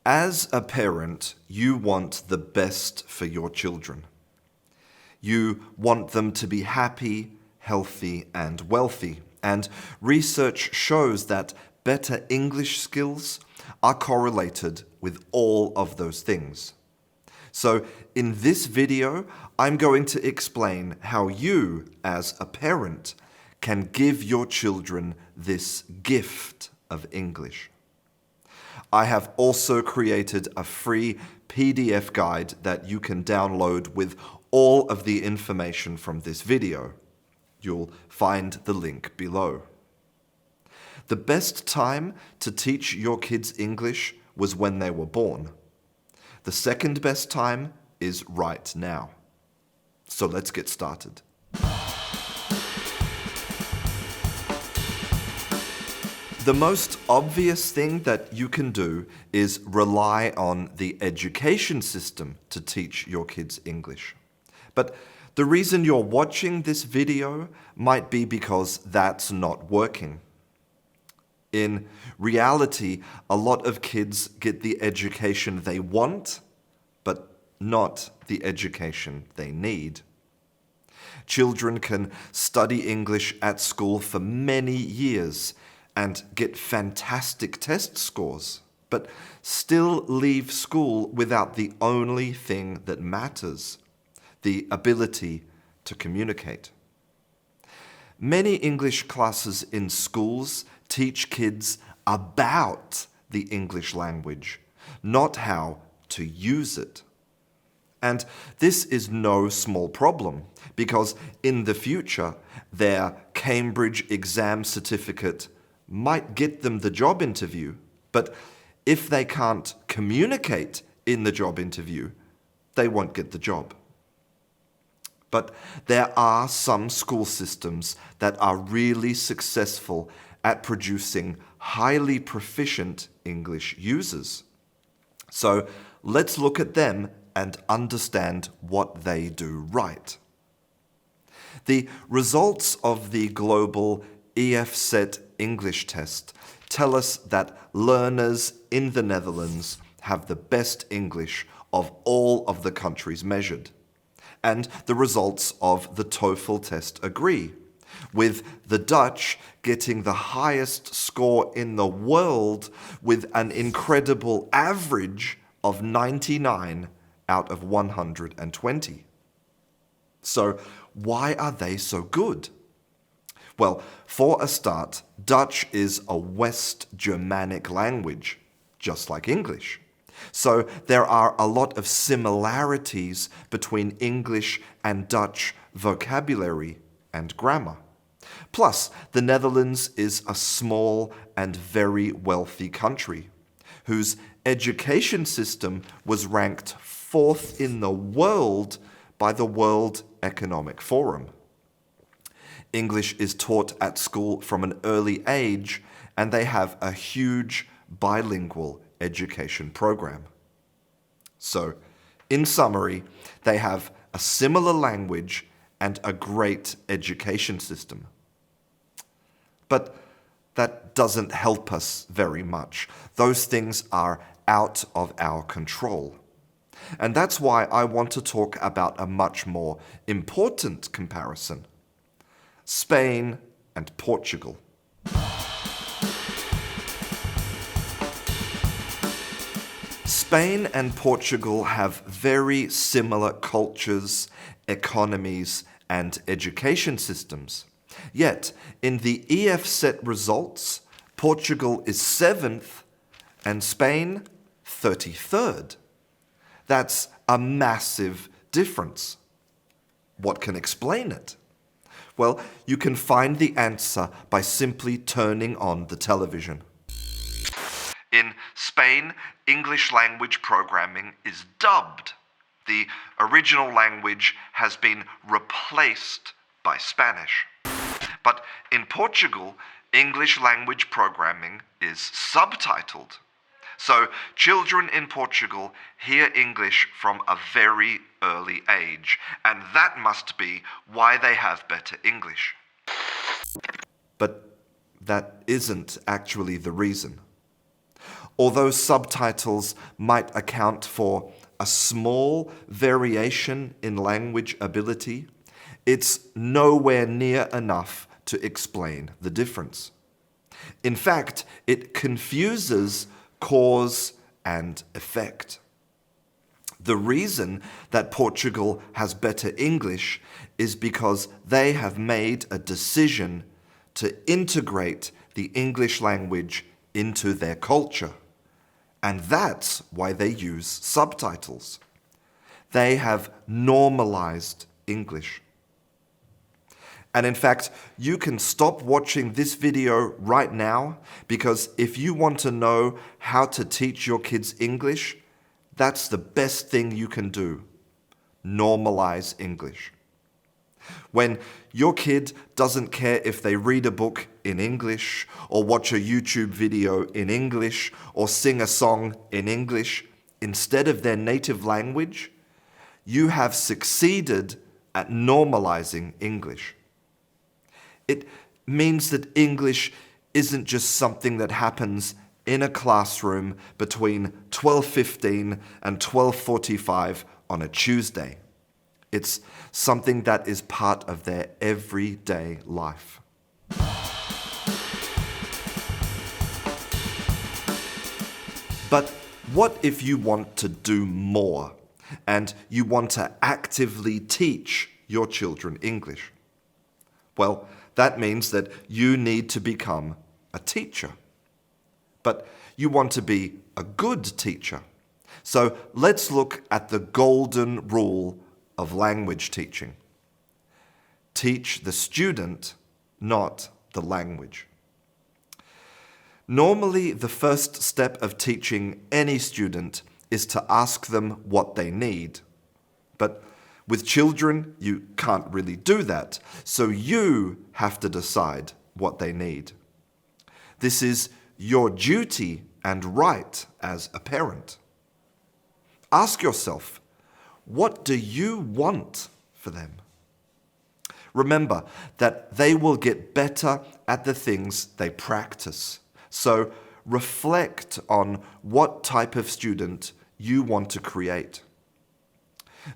As a parent, you want the best for your children. You want them to be happy, healthy, and wealthy. And research shows that better English skills are correlated with all of those things. So in this video, I'm going to explain how you, as a parent, can give your children this gift of English. I have also created a free PDF guide that you can download with all of the information from this video. You'll find the link below. The best time to teach your kids English was when they were born. The second best time is right now. So let's get started. The most obvious thing that you can do is rely on the education system to teach your kids English. But the reason you're watching this video might be because that's not working. In reality, a lot of kids get the education they want, but not the education they need. Children can study English at school for many years and get fantastic test scores, but still leave school without the only thing that matters, the ability to communicate. Many English classes in schools teach kids about the English language, not how to use it. And this is no small problem, because in the future, their Cambridge exam certificate might get them the job interview, but if they can't communicate in the job interview, they won't get the job. But there are some school systems that are really successful at producing highly proficient English users. So let's look at them and understand what they do right. The results of the global EFSET English test tell us that learners in the Netherlands have the best English of all of the countries measured. And the results of the TOEFL test agree, with the Dutch getting the highest score in the world with an incredible average of 99 out of 120. So why are they so good? Well, for a start, Dutch is a West Germanic language, just like English. So there are a lot of similarities between English and Dutch vocabulary and grammar. Plus, the Netherlands is a small and very wealthy country, whose education system was ranked 4th in the world by the World Economic Forum. English is taught at school from an early age, and they have a huge bilingual education program. So, in summary, they have a similar language and a great education system. But that doesn't help us very much. Those things are out of our control. And that's why I want to talk about a much more important comparison: Spain and Portugal. Spain and Portugal have very similar cultures, economies, and education systems. Yet, in the EFSET results, Portugal is 7th and Spain 33rd. That's a massive difference. What can explain it? Well, you can find the answer by simply turning on the television. In Spain, English language programming is dubbed. The original language has been replaced by Spanish. But in Portugal, English language programming is subtitled. So children in Portugal hear English from a very early age, and that must be why they have better English. But that isn't actually the reason. Although subtitles might account for a small variation in language ability, it's nowhere near enough to explain the difference. In fact, it confuses cause and effect. The reason that Portugal has better English is because they have made a decision to integrate the English language into their culture. And that's why they use subtitles. They have normalized English. And in fact, you can stop watching this video right now, because if you want to know how to teach your kids English, that's the best thing you can do. Normalize English. When your kid doesn't care if they read a book in English, or watch a YouTube video in English, or sing a song in English instead of their native language, you have succeeded at normalizing English. It means that English isn't just something that happens in a classroom between 12:15 and 12:45 on a Tuesday. It's something that is part of their everyday life. But what if you want to do more and you want to actively teach your children English? Well, that means that you need to become a teacher. But you want to be a good teacher. So let's look at the golden rule of language teaching. Teach the student, not the language. Normally, the first step of teaching any student is to ask them what they need. But with children, you can't really do that, so you have to decide what they need. This is your duty and right as a parent. Ask yourself, what do you want for them? Remember that they will get better at the things they practice. So reflect on what type of student you want to create.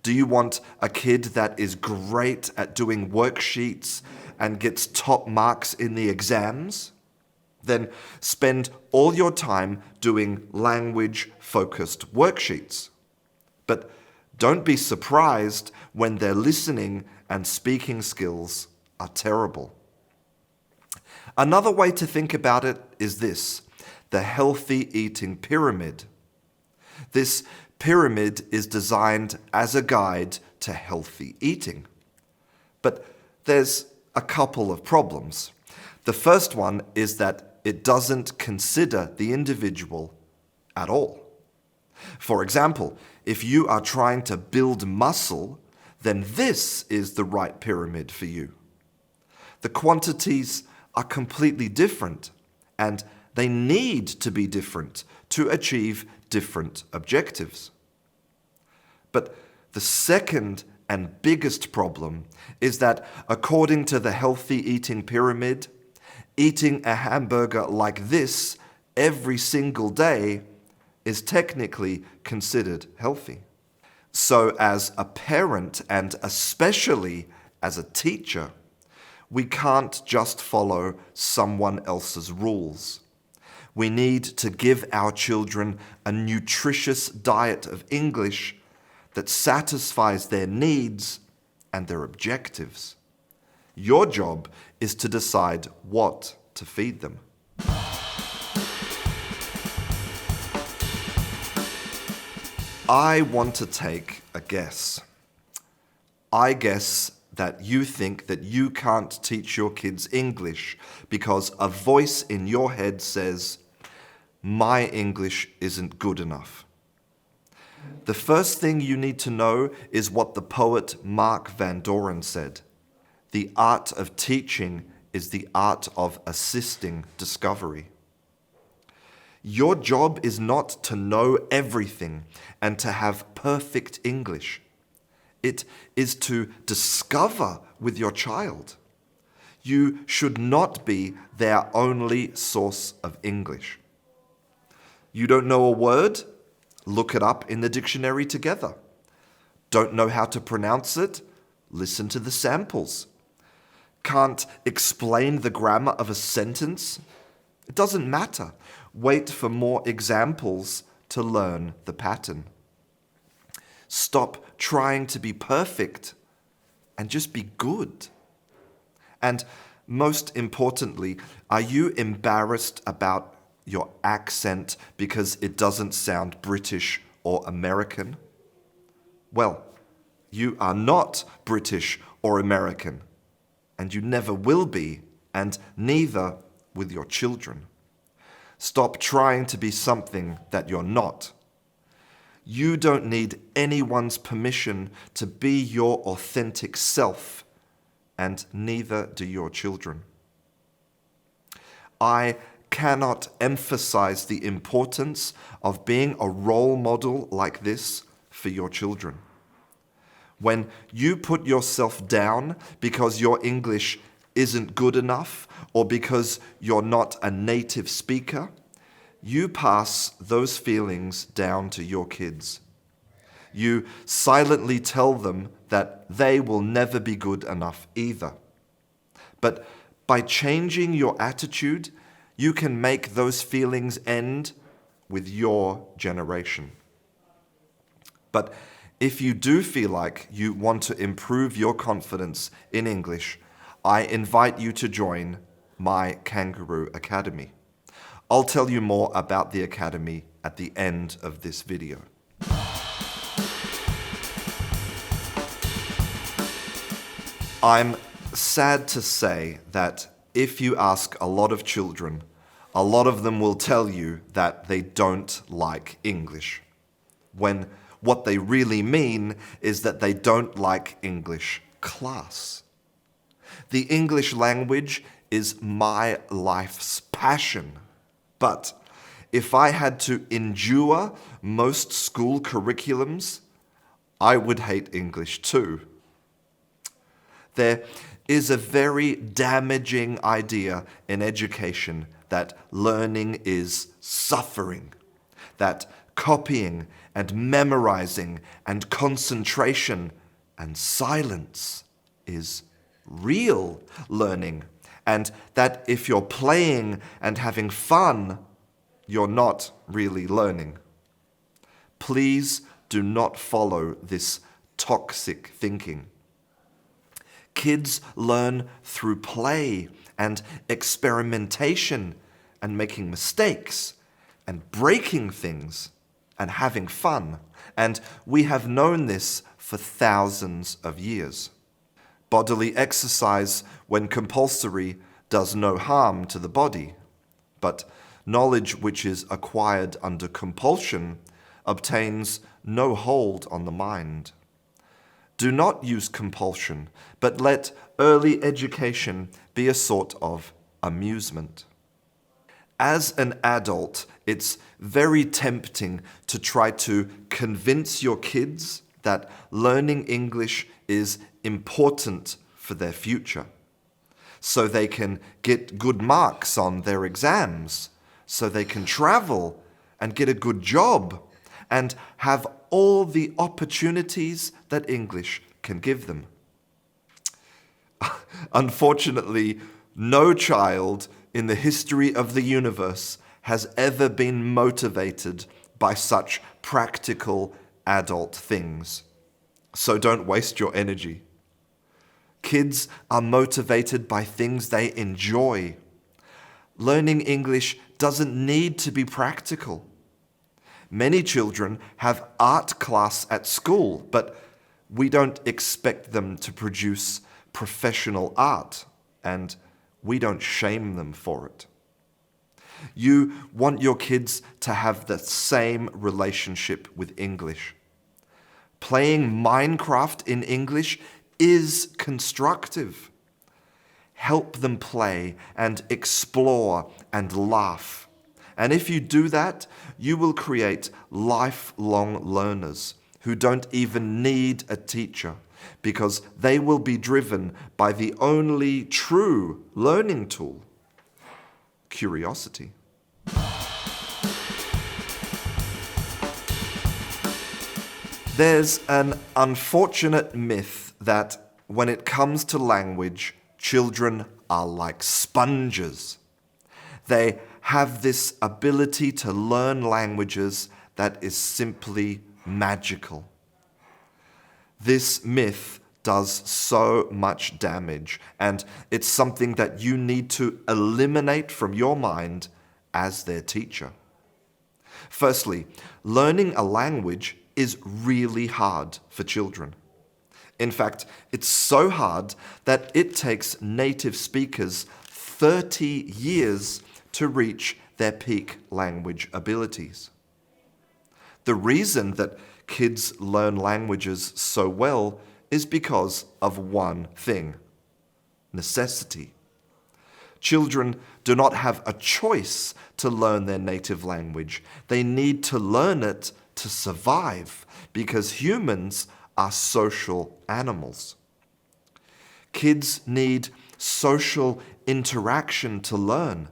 Do you want a kid that is great at doing worksheets and gets top marks in the exams? Then spend all your time doing language-focused worksheets. But don't be surprised when their listening and speaking skills are terrible. Another way to think about it is this: the healthy eating pyramid. This pyramid is designed as a guide to healthy eating. But there's a couple of problems. The first one is that it doesn't consider the individual at all. For example, if you are trying to build muscle, then this is the right pyramid for you. The quantities are completely different, and they need to be different to achieve different objectives. But the second and biggest problem is that, according to the healthy eating pyramid, eating a hamburger like this every single day is technically considered healthy. So as a parent, and especially as a teacher, we can't just follow someone else's rules. We need to give our children a nutritious diet of English that satisfies their needs and their objectives. Your job is to decide what to feed them. I want to take a guess. I guess that you think that you can't teach your kids English because a voice in your head says, "My English isn't good enough." The first thing you need to know is what the poet Mark Van Doren said: "The art of teaching is the art of assisting discovery." Your job is not to know everything and to have perfect English. It is to discover with your child. You should not be their only source of English. You don't know a word? Look it up in the dictionary together. Don't know how to pronounce it? Listen to the samples. Can't explain the grammar of a sentence? It doesn't matter. Wait for more examples to learn the pattern. Stop trying to be perfect and just be good. And most importantly, are you embarrassed about your accent because it doesn't sound British or American? Well, you are not British or American, and you never will be, and neither with your children. Stop trying to be something that you're not. You don't need anyone's permission to be your authentic self, and neither do your children. I cannot emphasize the importance of being a role model like this for your children. When you put yourself down because your English isn't good enough or because you're not a native speaker, you pass those feelings down to your kids. You silently tell them that they will never be good enough either. But by changing your attitude, you can make those feelings end with your generation. But if you do feel like you want to improve your confidence in English, I invite you to join my Canguro Academy. I'll tell you more about the Academy at the end of this video. I'm sad to say that if you ask a lot of children, a lot of them will tell you that they don't like English, when what they really mean is that they don't like English class. The English language is my life's passion, but if I had to endure most school curriculums, I would hate English too. There is a very damaging idea in education that learning is suffering, that copying and memorizing and concentration and silence is real learning, and that if you're playing and having fun, you're not really learning. Please do not follow this toxic thinking. Kids learn through play and experimentation and making mistakes and breaking things and having fun. And we have known this for thousands of years. Bodily exercise, when compulsory, does no harm to the body, but knowledge which is acquired under compulsion obtains no hold on the mind. Do not use compulsion, but let early education be a sort of amusement. As an adult, it's very tempting to try to convince your kids that learning English is important for their future, so they can get good marks on their exams, so they can travel and get a good job and have all the opportunities that English can give them. Unfortunately, no child in the history of the universe has ever been motivated by such practical adult things. So don't waste your energy. Kids are motivated by things they enjoy. Learning English doesn't need to be practical. Many children have art class at school, but we don't expect them to produce professional art, and we don't shame them for it. You want your kids to have the same relationship with English. Playing Minecraft in English is constructive. Help them play and explore and laugh. And if you do that, you will create lifelong learners who don't even need a teacher, because they will be driven by the only true learning tool: curiosity. There's an unfortunate myth that when it comes to language, children are like sponges. They have this ability to learn languages that is simply magical. This myth does so much damage, and it's something that you need to eliminate from your mind as their teacher. Firstly, learning a language is really hard for children. In fact, it's so hard that it takes native speakers 30 years to reach their peak language abilities. The reason that kids learn languages so well is because of one thing: necessity. Children do not have a choice to learn their native language. They need to learn it to survive, because humans are social animals. Kids need social interaction to learn.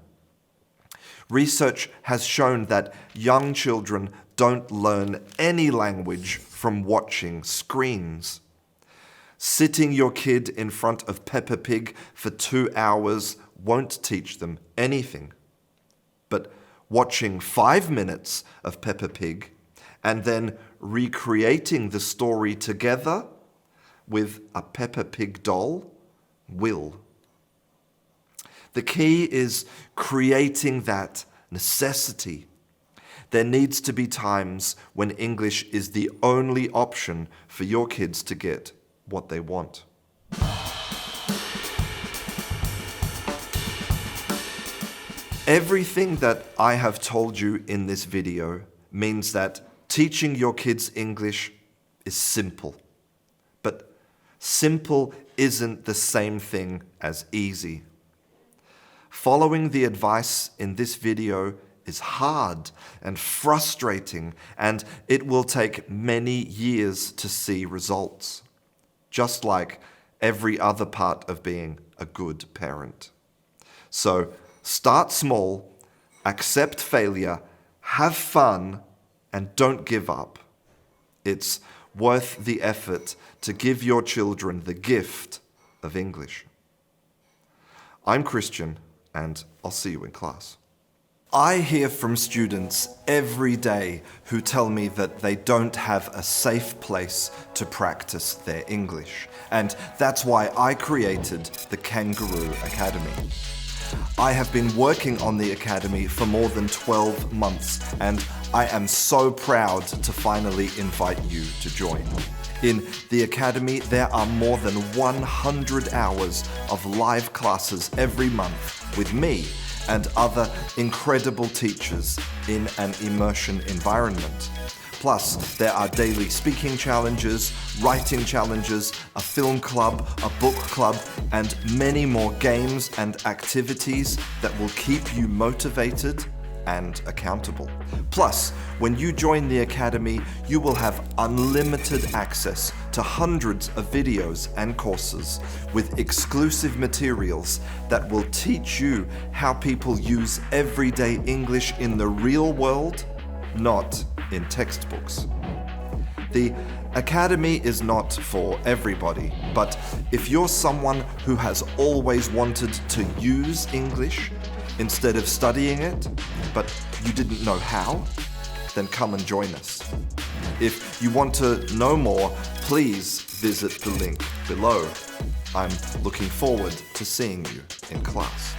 Research has shown that young children don't learn any language from watching screens. Sitting your kid in front of Peppa Pig for 2 hours won't teach them anything. But watching 5 minutes of Peppa Pig and then recreating the story together with a Peppa Pig doll will. The key is creating that necessity. There needs to be times when English is the only option for your kids to get what they want. Everything that I have told you in this video means that teaching your kids English is simple. But simple isn't the same thing as easy. Following the advice in this video is hard and frustrating, and it will take many years to see results, just like every other part of being a good parent. So start small, accept failure, have fun, and don't give up. It's worth the effort to give your children the gift of English. I'm Christian, and I'll see you in class. I hear from students every day who tell me that they don't have a safe place to practice their English, and that's why I created the Canguro Academy. I have been working on the Academy for more than 12 months, and I am so proud to finally invite you to join. In the Academy, there are more than 100 hours of live classes every month with me and other incredible teachers in an immersion environment. Plus, there are daily speaking challenges, writing challenges, a film club, a book club, and many more games and activities that will keep you motivated and accountable. Plus, when you join the Academy, you will have unlimited access to hundreds of videos and courses with exclusive materials that will teach you how people use everyday English in the real world, not in textbooks. The Academy is not for everybody, but if you're someone who has always wanted to use English instead of studying it, but you didn't know how, then come and join us. If you want to know more, please visit the link below. I'm looking forward to seeing you in class.